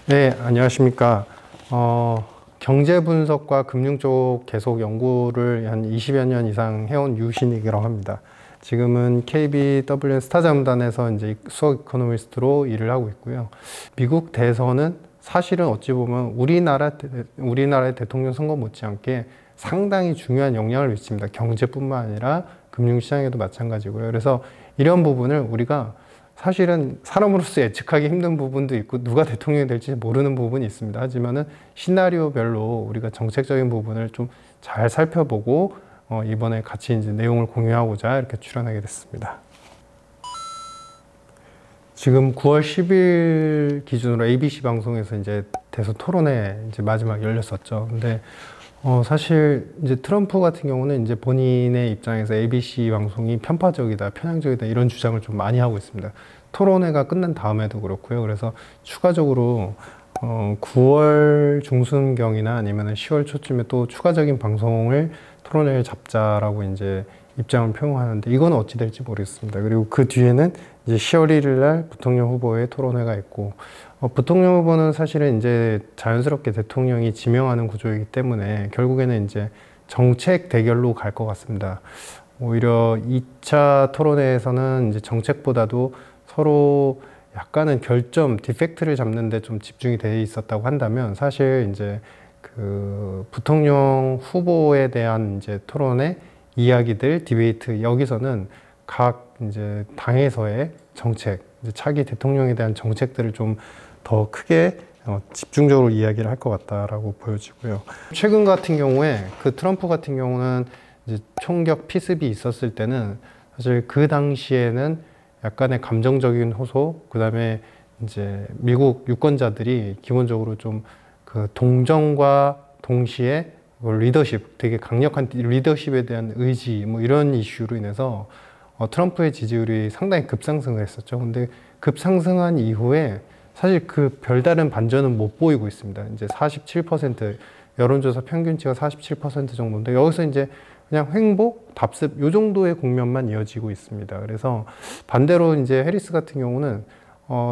네, 안녕하십니까. 경제 분석과 금융 쪽 계속 연구를 한 20여 년 이상 해온 유신익이라고 합니다. 지금은 KBWN 스타자문단에서 이제 수석 이코노미스트로 일을 하고 있고요. 미국 대선은 사실은 어찌 보면 우리나라의 대통령 선거 못지않게 상당히 중요한 영향을 미칩니다. 경제뿐만 아니라 금융시장에도 마찬가지고요. 그래서 이런 부분을 우리가 사실은 사람으로서 예측하기 힘든 부분도 있고 누가 대통령이 될지 모르는 부분이 있습니다. 하지만은 시나리오별로 우리가 정책적인 부분을 좀 잘 살펴보고 이번에 같이 이제 내용을 공유하고자 이렇게 출연하게 됐습니다. 지금 9월 10일 기준으로 ABC 방송에서 이제 대선 토론회 이제 마지막 열렸었죠. 근데 사실 이제 트럼프 같은 경우는 이제 본인의 입장에서 ABC 방송이 편파적이다, 편향적이다 이런 주장을 좀 많이 하고 있습니다. 토론회가 끝난 다음에도 그렇고요. 그래서 추가적으로 9월 중순경이나 아니면 10월 초쯤에 또 추가적인 방송을 토론회를 잡자라고 이제 입장을 표명하는데 이건 어찌 될지 모르겠습니다. 그리고 그 뒤에는 이제 10월 1일 날 부통령 후보의 토론회가 있고 부통령 후보는 사실은 이제 자연스럽게 대통령이 지명하는 구조이기 때문에 결국에는 이제 정책 대결로 갈 것 같습니다. 오히려 2차 토론회에서는 이제 정책보다도 서로 약간은 결점, 디펙트를 잡는 데 좀 집중이 돼 있었다고 한다면 사실 이제 그 부통령 후보에 대한 이제 토론의 이야기들, 디베이트 여기서는 각 이제 당에서의 정책, 이제 차기 대통령에 대한 정책들을 좀 더 크게 집중적으로 이야기를 할 것 같다라고 보여지고요. 최근 같은 경우에 그 트럼프 같은 경우는 이제 총격 피습이 있었을 때는 사실 그 당시에는 약간의 감정적인 호소, 그 다음에 이제 미국 유권자들이 기본적으로 좀 그 동정과 동시에 리더십, 되게 강력한 리더십에 대한 의지, 뭐 이런 이슈로 인해서 트럼프의 지지율이 상당히 급상승을 했었죠. 근데 급상승한 이후에 사실 그 별다른 반전은 못 보이고 있습니다. 이제 47%, 여론조사 평균치가 47% 정도인데 여기서 이제 그냥 횡보, 답습 요 정도의 국면만 이어지고 있습니다. 그래서 반대로 이제 해리스 같은 경우는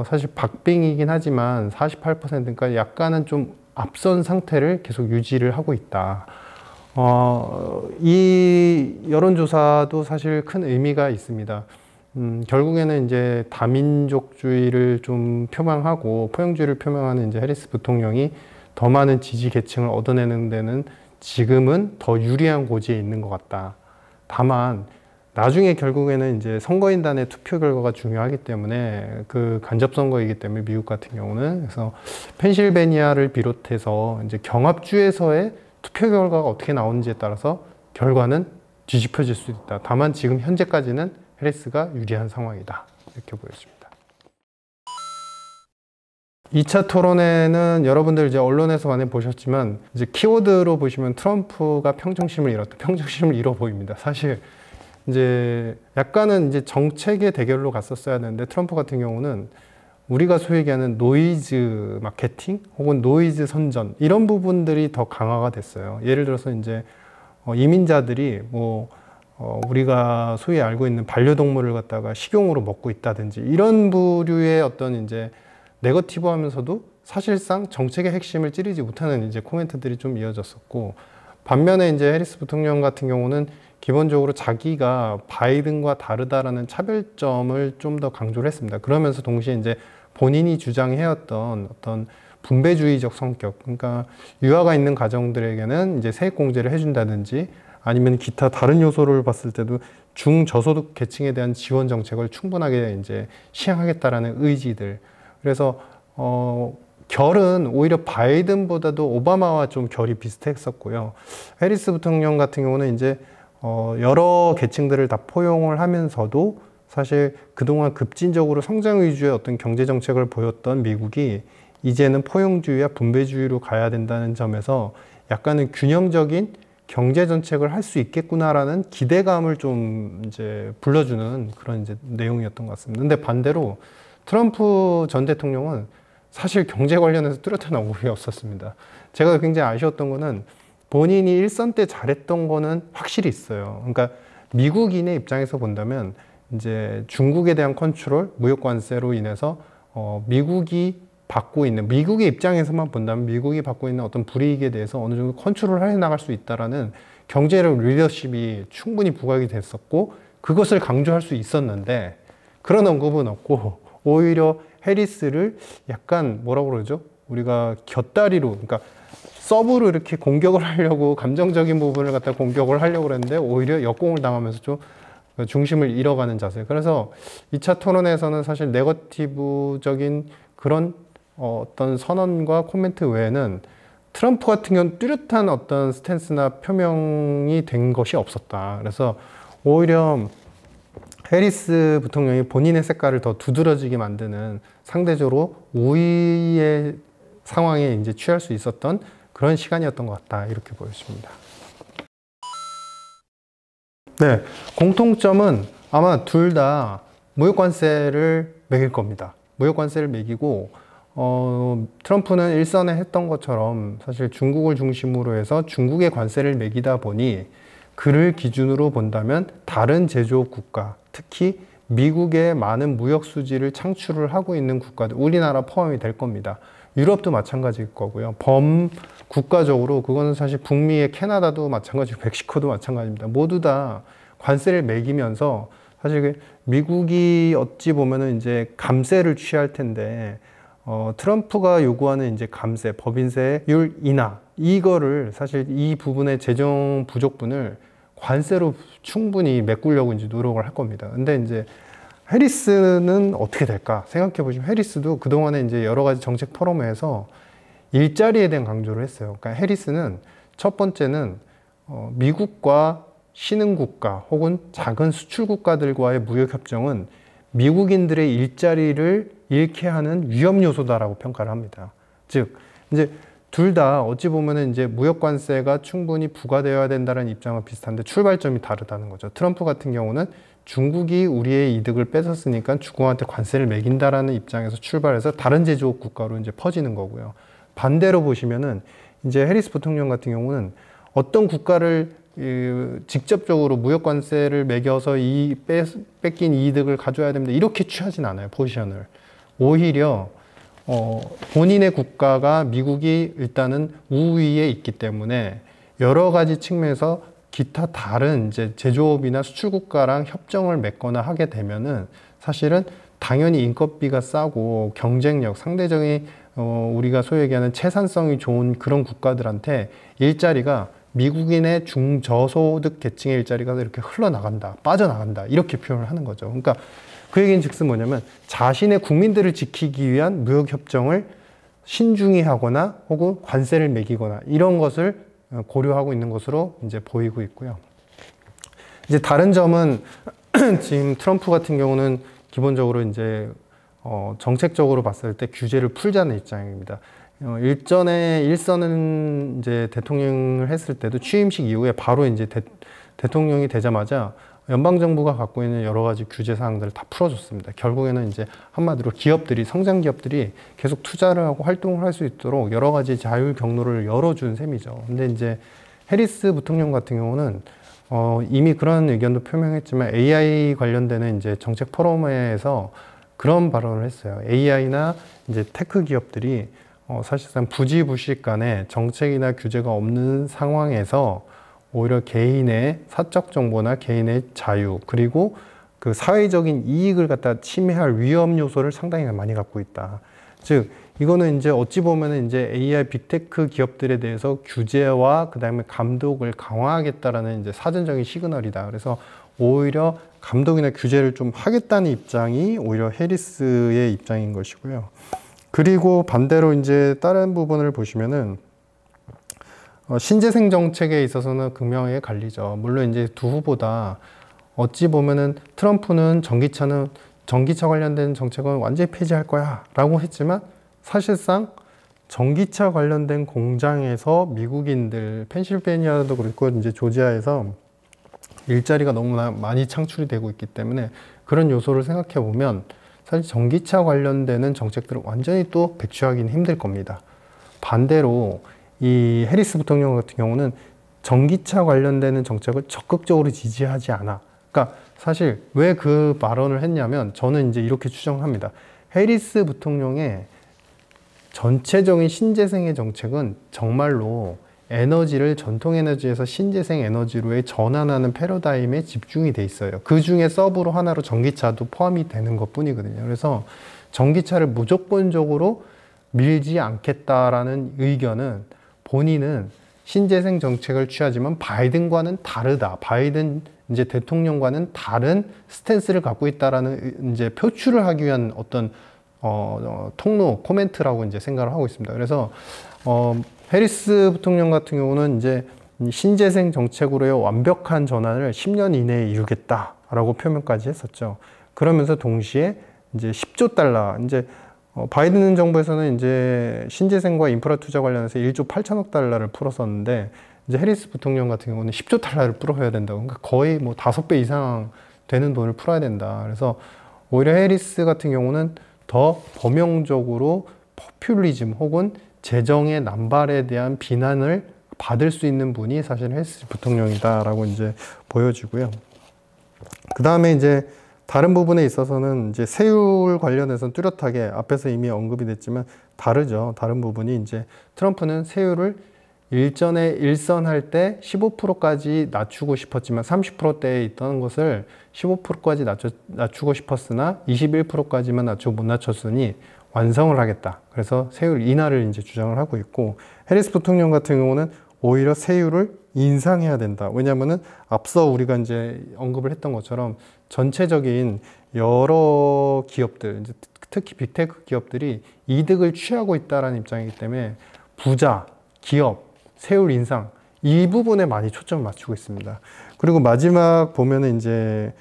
사실 박빙이긴 하지만 48%니까 약간은 좀 앞선 상태를 계속 유지를 하고 있다. 이 여론조사도 사실 큰 의미가 있습니다. 결국에는 이제 다민족주의를 좀 표방하고 포용주의를 표명하는 이제 해리스 부통령이 더 많은 지지 계층을 얻어내는 데는 지금은 더 유리한 고지에 있는 것 같다. 다만 나중에 결국에는 이제 선거인단의 투표 결과가 중요하기 때문에 그 간접선거이기 때문에 미국 같은 경우는 그래서 펜실베니아를 비롯해서 이제 경합주에서의 투표 결과가 어떻게 나오는지에 따라서 결과는 뒤집혀질 수 있다. 다만 지금 현재까지는 해리스가 유리한 상황이다. 이렇게 보여집니다. 2차 토론회는 여러분들 이제 언론에서 많이 보셨지만 이제 키워드로 보시면 트럼프가 평정심을 잃었다. 평정심을 잃어 보입니다. 사실 이제 약간은 이제 정책의 대결로 갔었어야 하는데 트럼프 같은 경우는 우리가 소위 얘기하는 노이즈 마케팅 혹은 노이즈 선전 이런 부분들이 더 강화가 됐어요. 예를 들어서 이제 이민자들이 뭐 우리가 소위 알고 있는 반려동물을 갖다가 식용으로 먹고 있다든지 이런 부류의 어떤 이제 네거티브 하면서도 사실상 정책의 핵심을 찌르지 못하는 이제 코멘트들이 좀 이어졌었고 반면에 이제 해리스 부통령 같은 경우는 기본적으로 자기가 바이든과 다르다라는 차별점을 좀 더 강조를 했습니다. 그러면서 동시에 이제 본인이 주장해왔던 어떤 분배주의적 성격, 그러니까 유아가 있는 가정들에게는 이제 세액공제를 해준다든지 아니면 기타 다른 요소를 봤을 때도 중저소득 계층에 대한 지원 정책을 충분하게 이제 시행하겠다라는 의지들. 그래서 결은 오히려 바이든보다도 오바마와 좀 결이 비슷했었고요. 해리스 부통령 같은 경우는 이제 여러 계층들을 다 포용을 하면서도 사실 그동안 급진적으로 성장 위주의 어떤 경제 정책을 보였던 미국이 이제는 포용주의와 분배주의로 가야 된다는 점에서 약간은 균형적인 경제 정책을 할 수 있겠구나라는 기대감을 좀 이제 불러주는 그런 이제 내용이었던 것 같습니다. 근데 반대로 트럼프 전 대통령은 사실 경제 관련해서 뚜렷한 언급이 없었습니다. 제가 굉장히 아쉬웠던 거는 본인이 일선 때 잘했던 거는 확실히 있어요. 그러니까 미국인의 입장에서 본다면 이제 중국에 대한 컨트롤, 무역 관세로 인해서 미국이 받고 있는, 미국의 입장에서만 본다면 미국이 받고 있는 어떤 불이익에 대해서 어느 정도 컨트롤 해 나갈 수 있다라는 경제력 리더십이 충분히 부각이 됐었고, 그것을 강조할 수 있었는데 그런 언급은 없고, 오히려 해리스를 약간 뭐라고 그러죠? 우리가 곁다리로, 그러니까 서브로 이렇게 공격을 하려고, 감정적인 부분을 갖다 공격을 하려고 그랬는데 오히려 역공을 당하면서 좀 중심을 잃어가는 자세. 그래서 2차 토론에서는 사실 네거티브적인 그런 어떤 선언과 코멘트 외에는 트럼프 같은 경우는 뚜렷한 어떤 스탠스나 표명이 된 것이 없었다. 그래서 오히려 해리스 부통령이 본인의 색깔을 더 두드러지게 만드는, 상대적으로 우위의 상황에 이제 취할 수 있었던 그런 시간이었던 것 같다, 이렇게 보여집니다. 네, 공통점은 아마 둘 다 무역관세를 매길 겁니다. 무역관세를 매기고, 트럼프는 일선에 했던 것처럼 사실 중국을 중심으로 해서 중국의 관세를 매기다 보니, 그를 기준으로 본다면 다른 제조업 국가, 특히 미국의 많은 무역 수지를 창출을 하고 있는 국가들, 우리나라 포함이 될 겁니다. 유럽도 마찬가지일 거고요. 국가적으로 그거는 사실 북미의 캐나다도 마찬가지고 멕시코도 마찬가지입니다. 모두 다 관세를 매기면서 사실 미국이 어찌 보면은 이제 감세를 취할 텐데, 트럼프가 요구하는 이제 감세, 법인세율 인하, 이거를 사실 이 부분의 재정 부족분을 관세로 충분히 메꾸려고 이제 노력을 할 겁니다. 근데 이제 해리스는 어떻게 될까 생각해 보시면, 해리스도 그동안에 이제 여러 가지 정책 포럼에서 일자리에 대한 강조를 했어요. 그러니까 해리스는 첫 번째는 미국과 신흥국가 혹은 작은 수출국가들과의 무역협정은 미국인들의 일자리를 잃게 하는 위험 요소다라고 평가를 합니다. 즉, 이제 둘 다 어찌 보면은 이제 무역관세가 충분히 부과되어야 된다는 입장은 비슷한데 출발점이 다르다는 거죠. 트럼프 같은 경우는 중국이 우리의 이득을 뺏었으니까 중국한테 관세를 매긴다라는 입장에서 출발해서 다른 제조업 국가로 이제 퍼지는 거고요. 반대로 보시면은 이제 해리스 부통령 같은 경우는 어떤 국가를 직접적으로 무역관세를 매겨서 뺏긴 이득을 가져야 됩니다, 이렇게 취하진 않아요, 포지션을. 오히려 본인의 국가가, 미국이 일단은 우위에 있기 때문에 여러 가지 측면에서 기타 다른 이제 제조업이나 수출국가랑 협정을 맺거나 하게 되면은 사실은 당연히 인건비가 싸고 경쟁력, 상대적인 우리가 소위 얘기하는 채산성이 좋은 그런 국가들한테 일자리가, 미국인의 중저소득 계층의 일자리가 이렇게 흘러나간다, 빠져나간다, 이렇게 표현을 하는 거죠. 그러니까 그 얘기는 즉슨 뭐냐면, 자신의 국민들을 지키기 위한 무역협정을 신중히 하거나 혹은 관세를 매기거나 이런 것을 고려하고 있는 것으로 이제 보이고 있고요. 이제 다른 점은 지금 트럼프 같은 경우는 기본적으로 이제 정책적으로 봤을 때 규제를 풀자는 입장입니다. 일선은 이제 대통령을 했을 때도 취임식 이후에 바로 이제 대통령이 되자마자 연방정부가 갖고 있는 여러 가지 규제 사항들을 다 풀어줬습니다. 결국에는 이제 한마디로 기업들이, 성장 기업들이 계속 투자를 하고 활동을 할 수 있도록 여러 가지 자율 경로를 열어준 셈이죠. 근데 이제 해리스 부통령 같은 경우는 이미 그런 의견도 표명했지만 AI 관련되는 이제 정책 포럼에서 그런 발언을 했어요. AI나 이제 테크 기업들이 사실상 부지부식 간에 정책이나 규제가 없는 상황에서 오히려 개인의 사적 정보나 개인의 자유, 그리고 그 사회적인 이익을 갖다 침해할 위험 요소를 상당히 많이 갖고 있다. 즉, 이거는 이제 어찌 보면은 이제 AI 빅테크 기업들에 대해서 규제와 그 다음에 감독을 강화하겠다라는 이제 사전적인 시그널이다. 그래서 오히려 감독이나 규제를 좀 하겠다는 입장이 오히려 해리스의 입장인 것이고요. 그리고 반대로 이제 다른 부분을 보시면은 신재생 정책에 있어서는 극명하게 갈리죠. 물론 이제 두 후보다 어찌 보면은 트럼프는 전기차 관련된 정책은 완전히 폐지할 거야 라고 했지만, 사실상 전기차 관련된 공장에서 미국인들, 펜실베니아도 그렇고 이제 조지아에서 일자리가 너무나 많이 창출이 되고 있기 때문에 그런 요소를 생각해 보면 사실 전기차 관련되는 정책들은 완전히 또 백취하기는 힘들 겁니다. 반대로 이 해리스 부통령 같은 경우는 전기차 관련되는 정책을 적극적으로 지지하지 않아. 그러니까 사실 왜 그 발언을 했냐면, 저는 이제 이렇게 추정합니다. 해리스 부통령의 전체적인 신재생의 정책은 정말로 에너지를 전통 에너지에서 신재생 에너지로의 전환하는 패러다임에 집중이 돼 있어요. 그 중에 서브로 하나로 전기차도 포함이 되는 것 뿐이거든요. 그래서 전기차를 무조건적으로 밀지 않겠다라는 의견은 본인은 신재생 정책을 취하지만 바이든과는 다르다. 바이든 이제 대통령과는 다른 스탠스를 갖고 있다라는 이제 표출을 하기 위한 어떤 통로 코멘트라고 이제 생각을 하고 있습니다. 그래서 해리스 부통령 같은 경우는 이제 신재생 정책으로의 완벽한 전환을 10년 이내에 이루겠다라고 표명까지 했었죠. 그러면서 동시에 이제 10조 달러, 이제 바이든 정부에서는 이제 신재생과 인프라 투자 관련해서 1조 8천억 달러를 풀었었는데 이제 해리스 부통령 같은 경우는 10조 달러를 풀어야 된다고. 그러니까 거의 뭐 5배 이상 되는 돈을 풀어야 된다. 그래서 오히려 해리스 같은 경우는 더 범용적으로 포퓰리즘 혹은 재정의 남발에 대한 비난을 받을 수 있는 분이 사실 해리스 부통령이다라고 이제 보여지고요. 그 다음에 이제 다른 부분에 있어서는 이제 세율 관련해서는 뚜렷하게 앞에서 이미 언급이 됐지만 다르죠. 다른 부분이 이제 트럼프는 세율을 일전에 일선할 때 15%까지 낮추고 싶었지만 30%대에 있던 것을 15%까지 낮추고 싶었으나 21%까지만 낮추고 못 낮췄으니 완성을 하겠다. 그래서 세율 인하를 이제 주장을 하고 있고, 해리스 부통령 같은 경우는 오히려 세율을 인상해야 된다. 왜냐하면은 앞서 우리가 이제 언급을 했던 것처럼 전체적인 여러 기업들, 이제 특히 빅테크 기업들이 이득을 취하고 있다는 입장이기 때문에 부자, 기업, 세율 인상 이 부분에 많이 초점을 맞추고 있습니다. 그리고 마지막 보면은 이제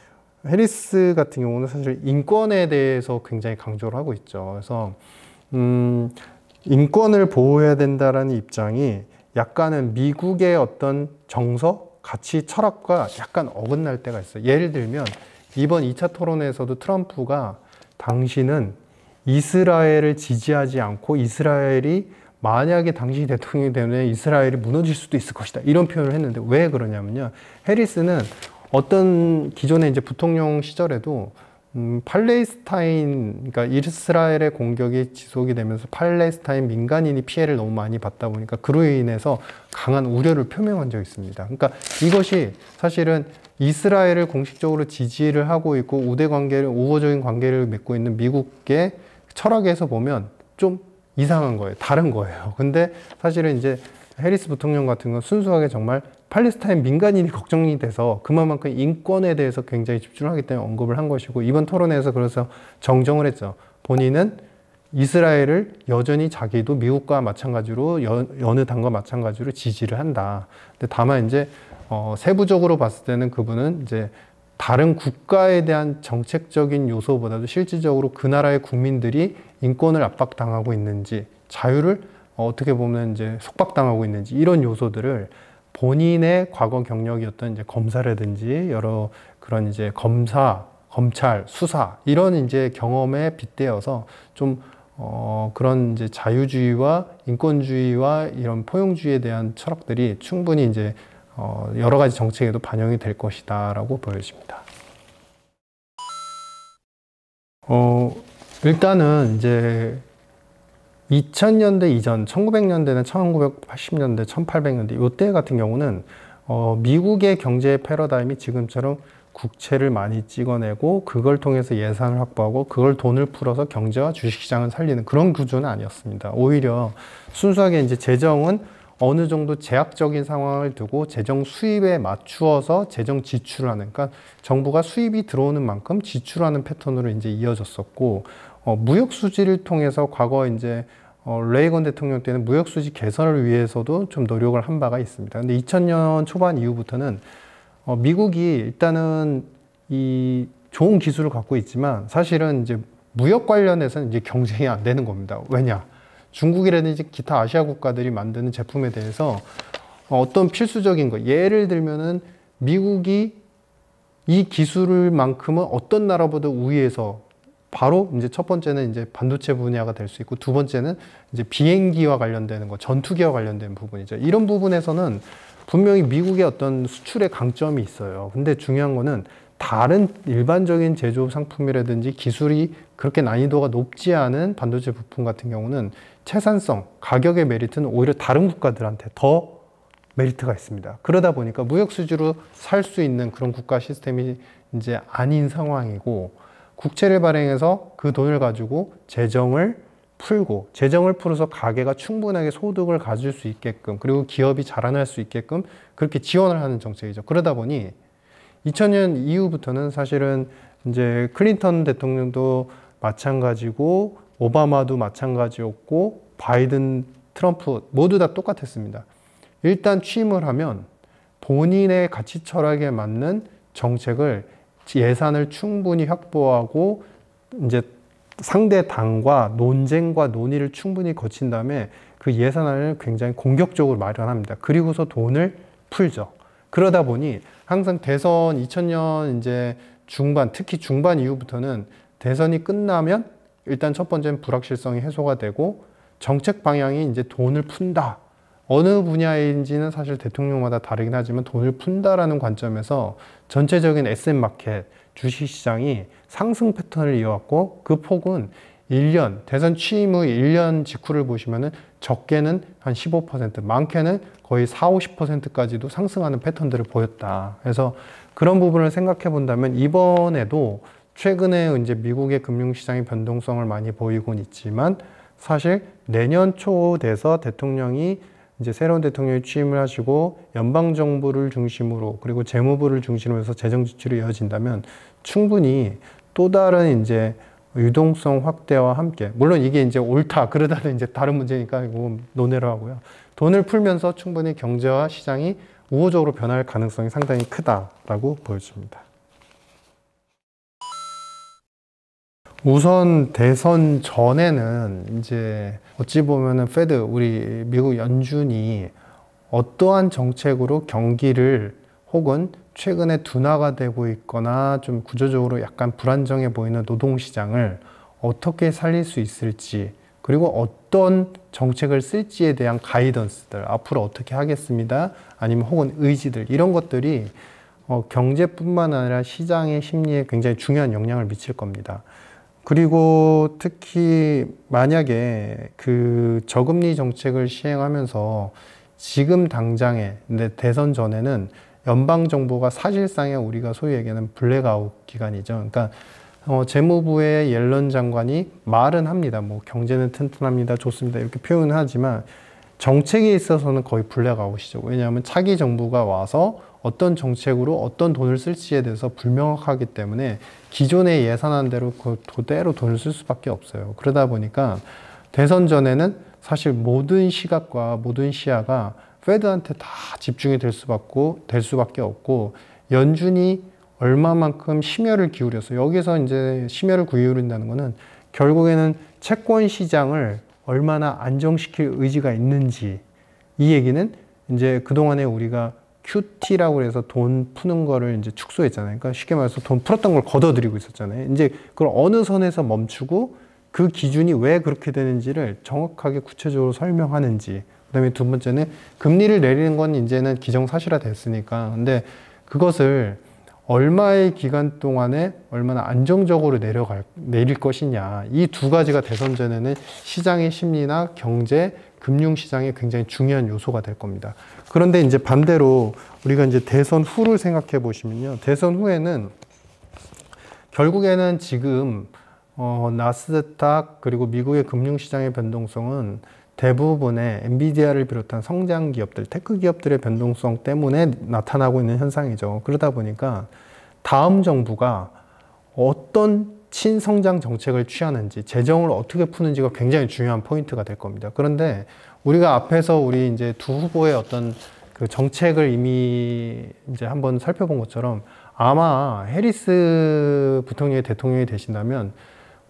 해리스 같은 경우는 사실 인권에 대해서 굉장히 강조를 하고 있죠. 그래서 인권을 보호해야 된다라는 입장이 약간은 미국의 어떤 정서, 가치, 철학과 약간 어긋날 때가 있어요. 예를 들면 이번 2차 토론에서도 트럼프가 당신은 이스라엘을 지지하지 않고 이스라엘이 만약에 당신이 대통령이 되면 이스라엘이 무너질 수도 있을 것이다. 이런 표현을 했는데 왜 그러냐면요. 해리스는 어떤 기존의 이제 부통령 시절에도 팔레스타인, 그러니까 이스라엘의 공격이 지속이 되면서 팔레스타인 민간인이 피해를 너무 많이 받다 보니까 그로 인해서 강한 우려를 표명한 적이 있습니다. 그러니까 이것이 사실은 이스라엘을 공식적으로 지지를 하고 있고 우호적인 관계를 맺고 있는 미국의 철학에서 보면 좀 이상한 거예요. 다른 거예요. 근데 사실은 이제 해리스 부통령 같은 건 순수하게 정말 팔레스타인 민간인이 걱정이 돼서 그만큼 인권에 대해서 굉장히 집중을 하기 때문에 언급을 한 것이고, 이번 토론회에서 그래서 정정을 했죠. 본인은 이스라엘을 여전히 자기도 미국과 마찬가지로 여느 당과 마찬가지로 지지를 한다. 근데 다만 이제 세부적으로 봤을 때는 그분은 이제 다른 국가에 대한 정책적인 요소보다도 실질적으로 그 나라의 국민들이 인권을 압박당하고 있는지, 자유를 어떻게 보면 이제 속박당하고 있는지, 이런 요소들을 본인의 과거 경력이었던 이제 검사라든지 여러 그런 이제 검찰, 수사 이런 이제 경험에 빗대어서 좀 그런 이제 자유주의와 인권주의와 이런 포용주의에 대한 철학들이 충분히 이제 여러 가지 정책에도 반영이 될 것이다라고 보여집니다. 일단은 이제 2000년대 이전, 1900년대는 1980년대, 1800년대 이때 같은 경우는 미국의 경제 패러다임이 지금처럼 국채를 많이 찍어내고 그걸 통해서 예산을 확보하고 그걸 돈을 풀어서 경제와 주식시장을 살리는 그런 구조는 아니었습니다. 오히려 순수하게 이제 재정은 어느 정도 제약적인 상황을 두고 재정 수입에 맞추어서 재정 지출을 하는, 그러니까 정부가 수입이 들어오는 만큼 지출하는 패턴으로 이제 이어졌었고, 무역 수지를 통해서 과거 이제 레이건 대통령 때는 무역 수지 개선을 위해서도 좀 노력을 한 바가 있습니다. 근데 2000년 초반 이후부터는 미국이 일단은 이 좋은 기술을 갖고 있지만 사실은 이제 무역 관련해서는 이제 경쟁이 안 되는 겁니다. 왜냐? 중국이라든지 기타 아시아 국가들이 만드는 제품에 대해서 어떤 필수적인 거, 예를 들면은 미국이 이 기술만큼은 어떤 나라보다 우위에서, 바로 이제 첫 번째는 이제 반도체 분야가 될 수 있고, 두 번째는 이제 비행기와 관련되는 거, 전투기와 관련된 부분이죠. 이런 부분에서는 분명히 미국의 어떤 수출의 강점이 있어요. 근데 중요한 거는 다른 일반적인 제조업 상품이라든지 기술이 그렇게 난이도가 높지 않은 반도체 부품 같은 경우는 채산성, 가격의 메리트는 오히려 다른 국가들한테 더 메리트가 있습니다. 그러다 보니까 무역 수지로 살 수 있는 그런 국가 시스템이 이제 아닌 상황이고, 국채를 발행해서 그 돈을 가지고 재정을 풀고, 재정을 풀어서 가계가 충분하게 소득을 가질 수 있게끔, 그리고 기업이 자라날 수 있게끔 그렇게 지원을 하는 정책이죠. 그러다 보니 2000년 이후부터는 사실은 이제 클린턴 대통령도 마찬가지고, 오바마도 마찬가지였고, 바이든, 트럼프 모두 다 똑같았습니다. 일단 취임을 하면 본인의 가치 철학에 맞는 정책을, 예산을 충분히 확보하고 이제 상대 당과 논쟁과 논의를 충분히 거친 다음에 그 예산안을 굉장히 공격적으로 마련합니다. 그리고서 돈을 풀죠. 그러다 보니 항상 대선 2000년 이제 중반, 특히 중반 이후부터는 대선이 끝나면 일단 첫 번째는 불확실성이 해소가 되고, 정책 방향이 이제 돈을 푼다. 어느 분야인지는 사실 대통령마다 다르긴 하지만 돈을 푼다라는 관점에서 전체적인 SM 마켓, 주식시장이 상승 패턴을 이어왔고, 그 폭은 1년, 대선 취임 후 1년 직후를 보시면은 적게는 한 15%, 많게는 거의 40, 50%까지도 상승하는 패턴들을 보였다. 그래서 그런 부분을 생각해 본다면 이번에도 최근에 이제 미국의 금융시장이 변동성을 많이 보이곤 있지만, 사실 내년 초 돼서 대통령이 이제 새로운 대통령이 취임을 하시고 연방정부를 중심으로, 그리고 재무부를 중심으로 해서 재정 지출이 이어진다면 충분히 또 다른 이제 유동성 확대와 함께, 물론 이게 이제 옳다 그러다는 이제 다른 문제니까 이거 논외로 하고요. 돈을 풀면서 충분히 경제와 시장이 우호적으로 변할 가능성이 상당히 크다라고 보여집니다. 우선 대선 전에는 이제 어찌 보면은 페드, 우리 미국 연준이 어떠한 정책으로 경기를, 혹은 최근에 둔화가 되고 있거나 좀 구조적으로 약간 불안정해 보이는 노동시장을 어떻게 살릴 수 있을지, 그리고 어떤 정책을 쓸지에 대한 가이던스들, 앞으로 어떻게 하겠습니다, 아니면 혹은 의지들, 이런 것들이 경제뿐만 아니라 시장의 심리에 굉장히 중요한 영향을 미칠 겁니다. 그리고 특히 만약에 그 저금리 정책을 시행하면서 지금 당장에, 근데 대선 전에는 연방정부가 사실상의 우리가 소위 얘기하는 블랙아웃 기간이죠. 그러니까 재무부의 옐런 장관이 말은 합니다. 뭐 경제는 튼튼합니다, 좋습니다, 이렇게 표현을 하지만 정책에 있어서는 거의 블랙아웃이죠. 왜냐하면 차기 정부가 와서 어떤 정책으로 어떤 돈을 쓸지에 대해서 불명확하기 때문에 기존의 예산안대로 그대로 돈을 쓸 수밖에 없어요. 그러다 보니까 대선 전에는 사실 모든 시각과 모든 시야가 페드한테 다 집중이 될 수밖에 없고, 연준이 얼마만큼 심혈을 기울여서, 여기서 이제 심혈을 기울인다는 거는 결국에는 채권 시장을 얼마나 안정시킬 의지가 있는지, 이 얘기는 이제 그동안에 우리가 QT라고 해서 돈 푸는 거를 이제 축소했잖아요. 그러니까 쉽게 말해서 돈 풀었던 걸 걷어들이고 있었잖아요. 이제 그걸 어느 선에서 멈추고 그 기준이 왜 그렇게 되는지를 정확하게 구체적으로 설명하는지, 그다음에 두 번째는 금리를 내리는 건 이제는 기정사실화 됐으니까, 근데 그것을 얼마의 기간 동안에 얼마나 안정적으로 내릴 것이냐, 이 두 가지가 대선 전에는 시장의 심리나 경제, 금융시장의 굉장히 중요한 요소가 될 겁니다. 그런데 이제 반대로 우리가 이제 대선 후를 생각해 보시면요. 대선 후에는 결국에는 지금 나스닥, 그리고 미국의 금융시장의 변동성은 대부분의 엔비디아를 비롯한 성장 기업들, 테크 기업들의 변동성 때문에 나타나고 있는 현상이죠. 그러다 보니까 다음 정부가 어떤 친성장 정책을 취하는지, 재정을 어떻게 푸는지가 굉장히 중요한 포인트가 될 겁니다. 그런데 우리가 앞에서 우리 이제 두 후보의 어떤 그 정책을 이미 이제 한번 살펴본 것처럼, 아마 해리스 부통령이 대통령이 되신다면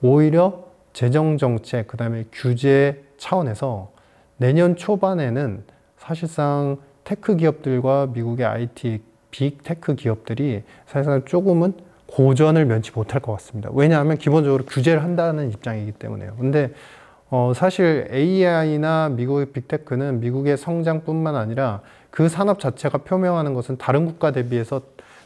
오히려 재정 정책, 그다음에 규제 차원에서 내년 초반에는 사실상 테크 기업들과 미국의 IT 빅테크 기업들이 사실상 조금은 고전을 면치 못할 것 같습니다. 왜냐하면 기본적으로 규제를 한다는 입장이기 때문에요. 근데 사실 AI나 미국의 빅테크는 미국의 성장뿐만 아니라 그 산업 자체가 표명하는 것은 다른 국가 대비해서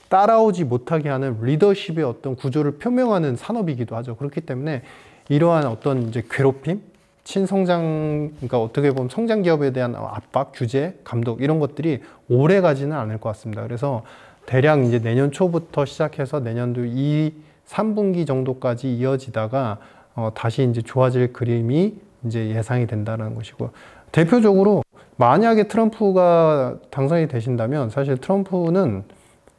따라오지 못하게 하는 리더십의 어떤 구조를 표명하는 산업이기도 하죠. 그렇기 때문에 이러한 어떤 이제 괴롭힘, 친성장, 그러니까 어떻게 보면 성장 기업에 대한 압박, 규제, 감독 이런 것들이 오래 가지는 않을 것 같습니다. 그래서 대략 이제 내년 초부터 시작해서 내년도 3분기 정도까지 이어지다가 다시 이제 좋아질 그림이 이제 예상이 된다는 것이고, 대표적으로 만약에 트럼프가 당선이 되신다면 사실 트럼프는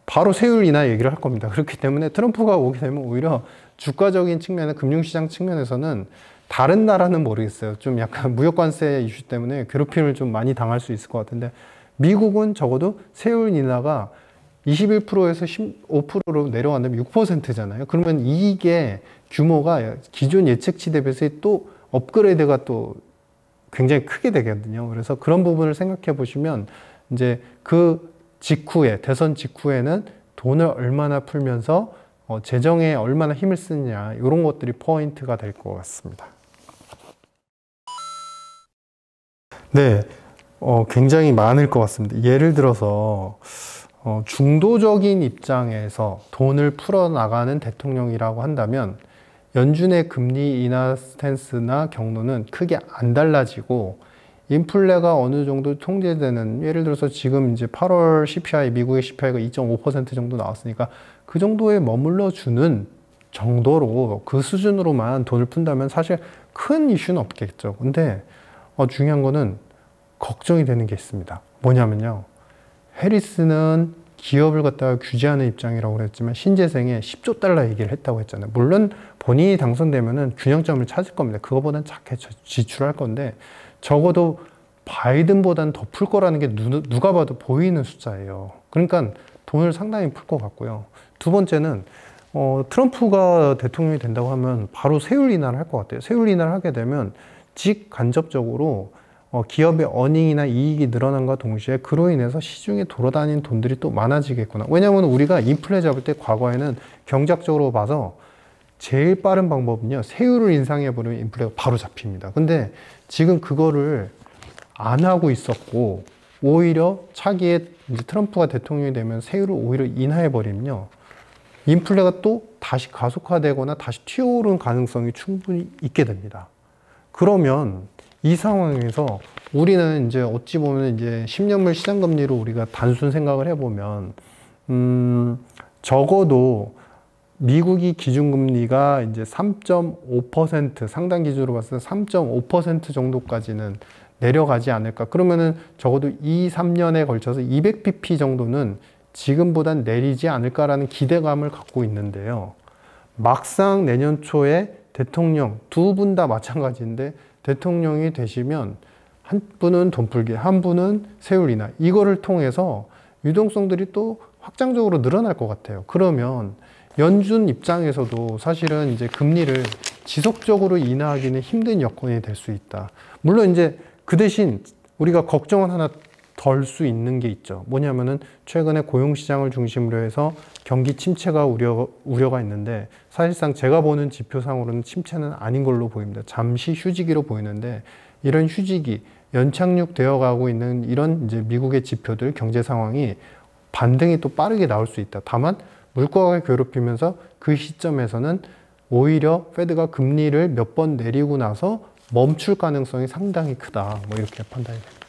바로 세율 인하 얘기를 할 겁니다. 그렇기 때문에 트럼프가 오게 되면 오히려 주가적인 측면에, 금융시장 측면에서는 다른 나라는 모르겠어요. 좀 약간 무역관세 이슈 때문에 괴롭힘을 좀 많이 당할 수 있을 것 같은데, 미국은 적어도 세율 인하가 21%에서 15%로 내려간다면 6%잖아요. 그러면 이게 규모가 기존 예측치 대비해서 또 업그레이드가 또 굉장히 크게 되거든요. 그래서 그런 부분을 생각해 보시면 이제 그 직후에, 대선 직후에는 돈을 얼마나 풀면서 재정에 얼마나 힘을 쓰느냐, 이런 것들이 포인트가 될 것 같습니다. 네, 굉장히 많을 것 같습니다. 예를 들어서 중도적인 입장에서 돈을 풀어나가는 대통령이라고 한다면 연준의 금리 인하 스탠스나 경로는 크게 안 달라지고, 인플레가 어느 정도 통제되는, 예를 들어서 지금 이제 8월 CPI, 미국의 CPI가 2.5% 정도 나왔으니까 그 정도에 머물러 주는 정도로, 그 수준으로만 돈을 푼다면 사실 큰 이슈는 없겠죠. 근데 중요한 거는 걱정이 되는 게 있습니다. 뭐냐면요, 해리스는 기업을 갖다가 규제하는 입장이라고 그랬지만 신재생에 10조 달러 얘기를 했다고 했잖아요. 물론 본인이 당선되면은 균형점을 찾을 겁니다. 그거보단 작게 지출할 건데, 적어도 바이든보다는 더 풀 거라는 게 누가 봐도 보이는 숫자예요. 그러니까 돈을 상당히 풀 것 같고요. 두 번째는 트럼프가 대통령이 된다고 하면 바로 세율 인하를 할 것 같아요. 세율 인하를 하게 되면 직간접적으로 기업의 어닝이나 이익이 늘어난과 동시에 그로 인해서 시중에 돌아다니는 돈들이 또 많아지겠구나. 왜냐하면 우리가 인플레 잡을 때 과거에는 경제학적으로 봐서 제일 빠른 방법은요, 세율을 인상해버리면 인플레가 바로 잡힙니다. 근데 지금 그거를 안 하고 있었고, 오히려 차기에 이제 트럼프가 대통령이 되면 세율을 오히려 인하해버리면요, 인플레가 또 다시 가속화되거나 다시 튀어오르는 가능성이 충분히 있게 됩니다. 그러면 이 상황에서 우리는 이제 어찌 보면 이제 10년물 시장금리로 우리가 단순 생각을 해보면, 적어도 미국이 기준금리가 이제 3.5% 상당 기준으로 봤을 때 3.5% 정도까지는 내려가지 않을까. 그러면은 적어도 3년에 걸쳐서 200bp 정도는 지금보단 내리지 않을까라는 기대감을 갖고 있는데요. 막상 내년 초에 대통령 두 분 다 마찬가지인데, 대통령이 되시면 한 분은 돈 풀기, 한 분은 세율 인하, 이거를 통해서 유동성들이 또 확장적으로 늘어날 것 같아요. 그러면 연준 입장에서도 사실은 이제 금리를 지속적으로 인하하기는 힘든 여건이 될 수 있다. 물론 이제 그 대신 우리가 걱정은 하나 덜 수 있는 게 있죠. 뭐냐면은 최근에 고용시장을 중심으로 해서 경기 침체가 우려가 있는데, 사실상 제가 보는 지표상으로는 침체는 아닌 걸로 보입니다. 잠시 휴지기로 보이는데, 이런 휴지기, 연착륙 되어 가고 있는 이런 이제 미국의 지표들, 경제 상황이 반등이 또 빠르게 나올 수 있다. 다만 물가가 괴롭히면서 그 시점에서는 오히려 페드가 금리를 몇 번 내리고 나서 멈출 가능성이 상당히 크다. 뭐 이렇게 판단이 됩니다.